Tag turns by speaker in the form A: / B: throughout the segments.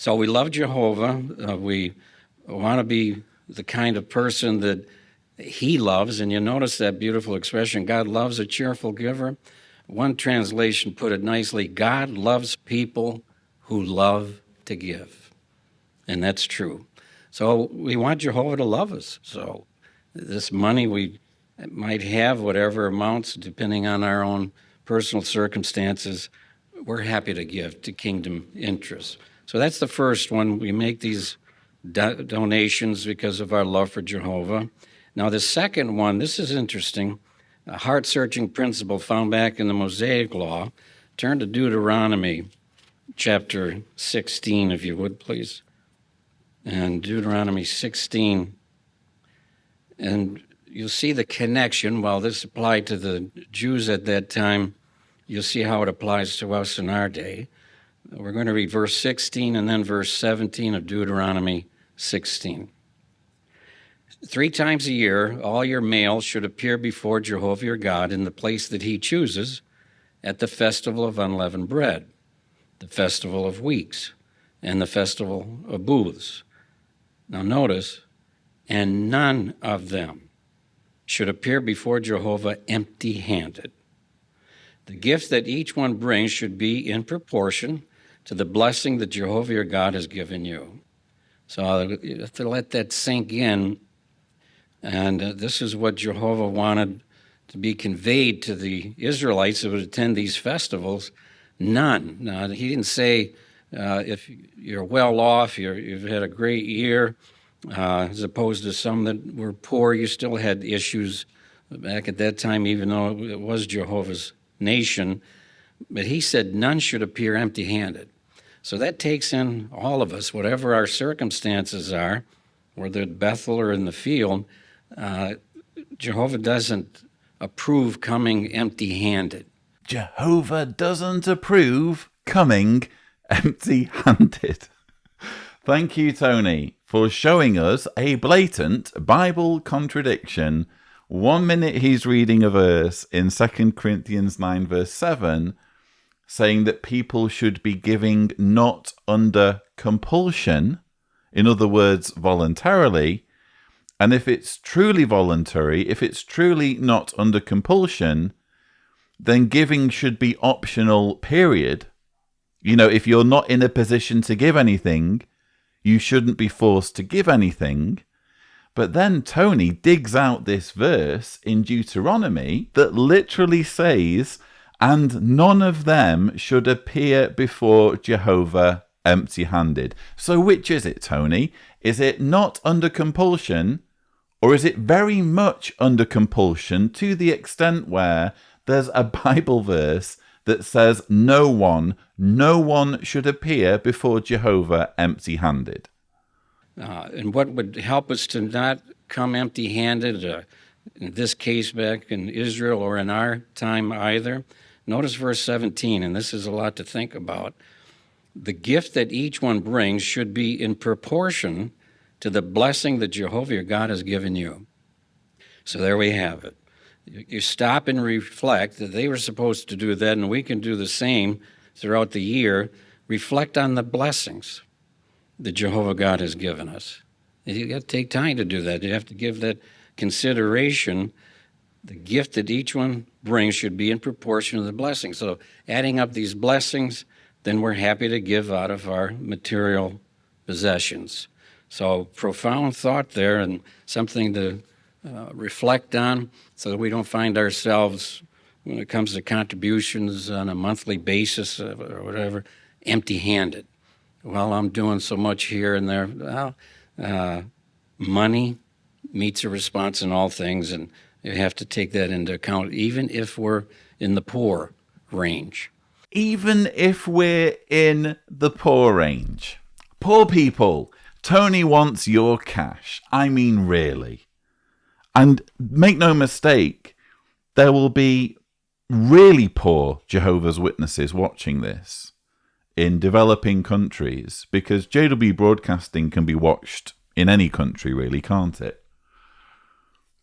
A: So we love Jehovah. We want to be the kind of person that he loves. And you notice that beautiful expression, God loves a cheerful giver. One translation put it nicely, God loves people who love to give. And that's true. So we want Jehovah to love us. So this money we might have, whatever amounts, depending on our own personal circumstances, we're happy to give to kingdom interests. So that's the first one. We make these donations because of our love for Jehovah. Now, the second one, this is interesting, a heart-searching principle found back in the Mosaic Law. Turn to Deuteronomy chapter 16, if you would, please. And Deuteronomy 16. And you'll see the connection. While this applied to the Jews at that time, you'll see how it applies to us in our day. We're going to read verse 16 and then verse 17 of Deuteronomy 16. 3 times a year, all your males should appear before Jehovah your God in the place that he chooses at the festival of unleavened bread, the festival of weeks, and the festival of booths. Now notice, and none of them should appear before Jehovah empty-handed. The gift that each one brings should be in proportion to the blessing that Jehovah your God has given you. So you have to let that sink in. And this is what Jehovah wanted to be conveyed to the Israelites that would attend these festivals. None. Now, he didn't say if you're well off, you've had a great year, as opposed to some that were poor, you still had issues back at that time, even though it was Jehovah's nation. But he said none should appear empty-handed. So that takes in all of us, whatever our circumstances are, whether at Bethel or in the field. Jehovah doesn't approve coming empty-handed.
B: Jehovah doesn't approve coming empty-handed. Thank you, Tony, for showing us a blatant Bible contradiction. 1 minute he's reading a verse in 2 Corinthians 9 verse 7, saying that people should be giving not under compulsion, in other words, voluntarily. And if it's truly voluntary, if it's truly not under compulsion, then giving should be optional, period. You know, if you're not in a position to give anything, you shouldn't be forced to give anything. But then Tony digs out this verse in Deuteronomy that literally says, and none of them should appear before Jehovah empty-handed. So which is it, Tony? Is it not under compulsion, or is it very much under compulsion to the extent where there's a Bible verse that says no one should appear before Jehovah empty-handed?
A: And what would help us to not come empty-handed, in this case back in Israel or in our time either? Notice verse 17, and this is a lot to think about. The gift that each one brings should be in proportion to the blessing that Jehovah your God has given you. So there we have it. You stop and reflect that they were supposed to do that, and we can do the same throughout the year. Reflect on the blessings that Jehovah God has given us. You got to take time to do that. You have to give that consideration. The gift that each one brings should be in proportion to the blessing. So adding up these blessings, then we're happy to give out of our material possessions. So profound thought there, and something to reflect on so that we don't find ourselves, when it comes to contributions on a monthly basis or whatever, empty-handed. Well, I'm doing so much here and there. Well, money meets a response in all things, and you have to take that into account, even if we're in the poor range.
B: Even if we're in the poor range. Poor people, Tony wants your cash. I mean, really. And make no mistake, there will be really poor Jehovah's Witnesses watching this in developing countries, because JW Broadcasting can be watched in any country, really, can't it?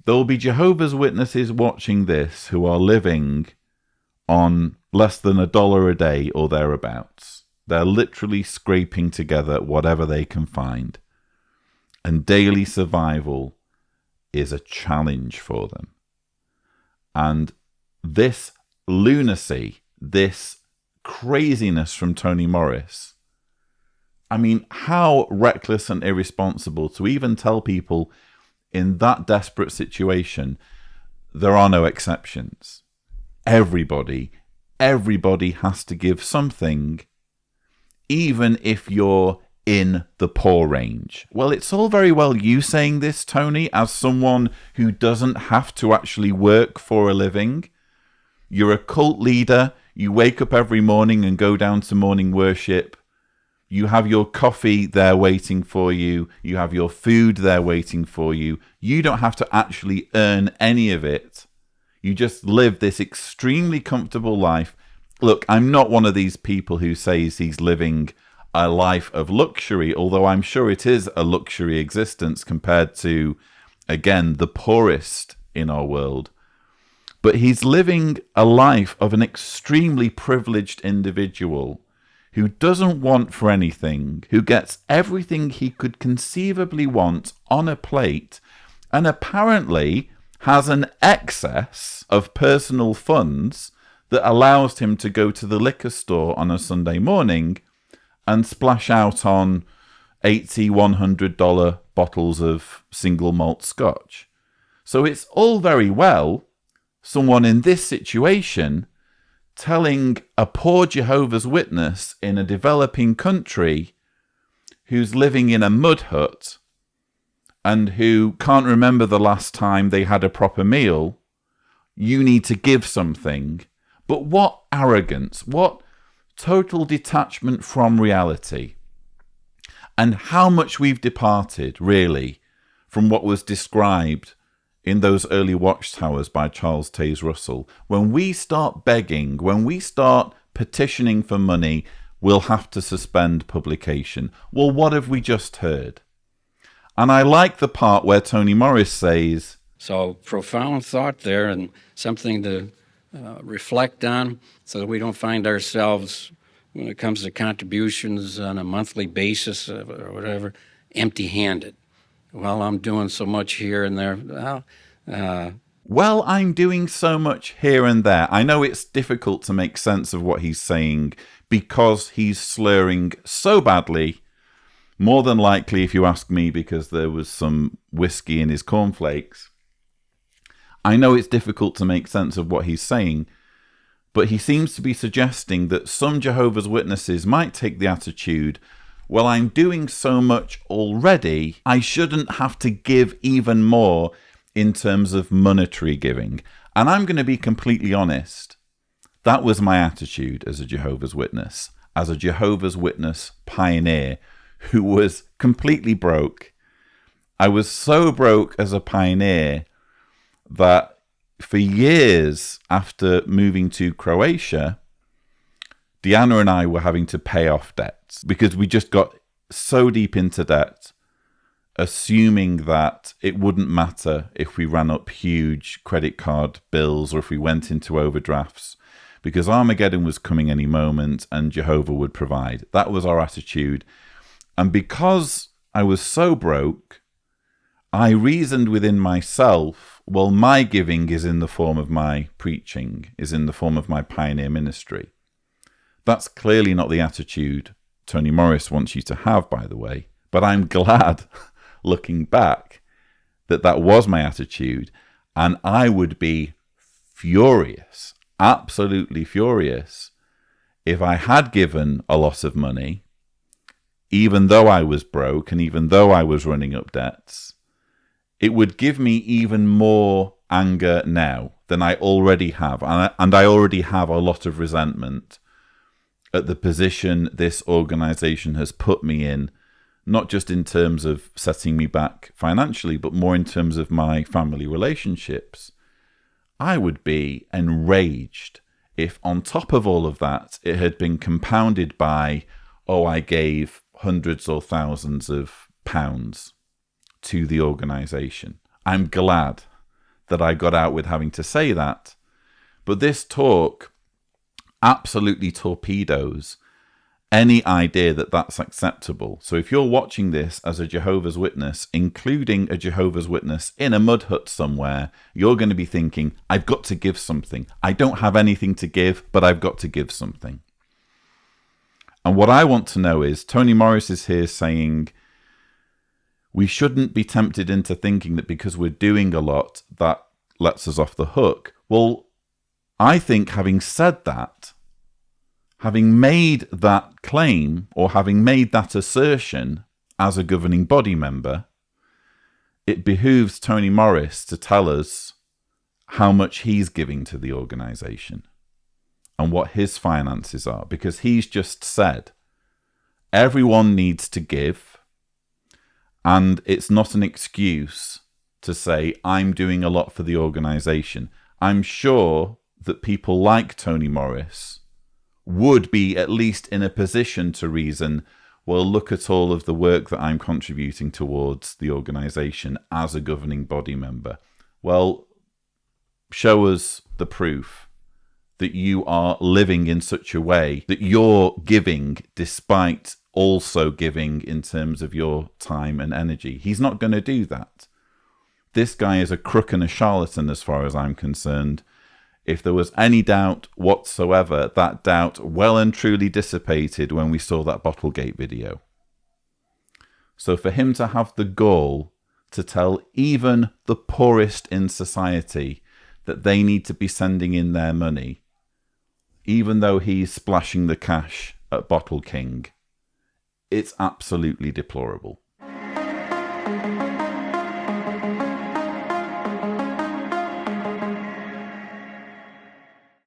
B: There will be Jehovah's Witnesses watching this who are living on less than $1 a day or thereabouts. They're literally scraping together whatever they can find. And daily survival is a challenge for them. And this lunacy, this craziness from Tony Morris, I mean, how reckless and irresponsible to even tell people in that desperate situation, there are no exceptions. Everybody has to give something, even if you're in the poor range. Well, it's all very well you saying this, Tony, as someone who doesn't have to actually work for a living. You're a cult leader. You wake up every morning and go down to morning worship. You have your coffee there waiting for you. You have your food there waiting for you. You don't have to actually earn any of it. You just live this extremely comfortable life. Look, I'm not one of these people who says he's living a life of luxury, although I'm sure it is a luxury existence compared to, again, the poorest in our world. But he's living a life of an extremely privileged individual who doesn't want for anything, who gets everything he could conceivably want on a plate, and apparently has an excess of personal funds that allows him to go to the liquor store on a Sunday morning and splash out on $80, $100 bottles of single malt scotch. So it's all very well someone in this situation telling a poor Jehovah's Witness in a developing country who's living in a mud hut and who can't remember the last time they had a proper meal, you need to give something. But what arrogance, what total detachment from reality, and how much we've departed, really, from what was described in those early watchtowers by Charles Taze Russell. When we start begging, when we start petitioning for money, we'll have to suspend publication. Well, what have we just heard? And I like the part where Tony Morris says...
A: So profound thought there, and something to reflect on so that we don't find ourselves, when it comes to contributions on a monthly basis or whatever, empty-handed. Well, I'm doing so much here and there.
B: Well, I'm doing so much here and there. I know it's difficult to make sense of what he's saying because he's slurring so badly. More than likely, if you ask me, because there was some whiskey in his cornflakes. I know it's difficult to make sense of what he's saying, but he seems to be suggesting that some Jehovah's Witnesses might take the attitude, well, I'm doing so much already, I shouldn't have to give even more in terms of monetary giving. And I'm going to be completely honest. That was my attitude as a Jehovah's Witness, as a Jehovah's Witness pioneer who was completely broke. I was so broke as a pioneer that for years after moving to Croatia, Deanna and I were having to pay off debts because we just got so deep into debt, assuming that it wouldn't matter if we ran up huge credit card bills or if we went into overdrafts, because Armageddon was coming any moment and Jehovah would provide. That was our attitude. And because I was so broke, I reasoned within myself, well, my giving is in the form of my preaching, is in the form of my pioneer ministry. That's clearly not the attitude Tony Morris wants you to have, by the way. But I'm glad, looking back, that that was my attitude. And I would be furious, absolutely furious, if I had given a lot of money, even though I was broke and even though I was running up debts. It would give me even more anger now than I already have. And I already have a lot of resentment at the position this organization has put me in, not just in terms of setting me back financially, but more in terms of my family relationships. I would be enraged if on top of all of that, it had been compounded by, oh, I gave hundreds or thousands of pounds to the organization. I'm glad that I got out with having to say that. But this talk absolutely torpedoes any idea that that's acceptable. So if you're watching this as a Jehovah's Witness, including a Jehovah's Witness in a mud hut somewhere, you're going to be thinking, I've got to give something. I don't have anything to give, but I've got to give something. And what I want to know is, Tony Morris is here saying, we shouldn't be tempted into thinking that because we're doing a lot, that lets us off the hook. Well, I think having said that, having made that claim or having made that assertion as a governing body member, it behooves Tony Morris to tell us how much he's giving to the organisation and what his finances are, because he's just said everyone needs to give, and it's not an excuse to say I'm doing a lot for the organisation. I'm sure that people like Tony Morris would be at least in a position to reason, well, look at all of the work that I'm contributing towards the organisation as a governing body member. Well, show us the proof that you are living in such a way that you're giving despite also giving in terms of your time and energy. He's not going to do that. This guy is a crook and a charlatan as far as I'm concerned. If there was any doubt whatsoever, that doubt well and truly dissipated when we saw that Bottlegate video. So for him to have the gall to tell even the poorest in society that they need to be sending in their money, even though he's splashing the cash at Bottle King, it's absolutely deplorable.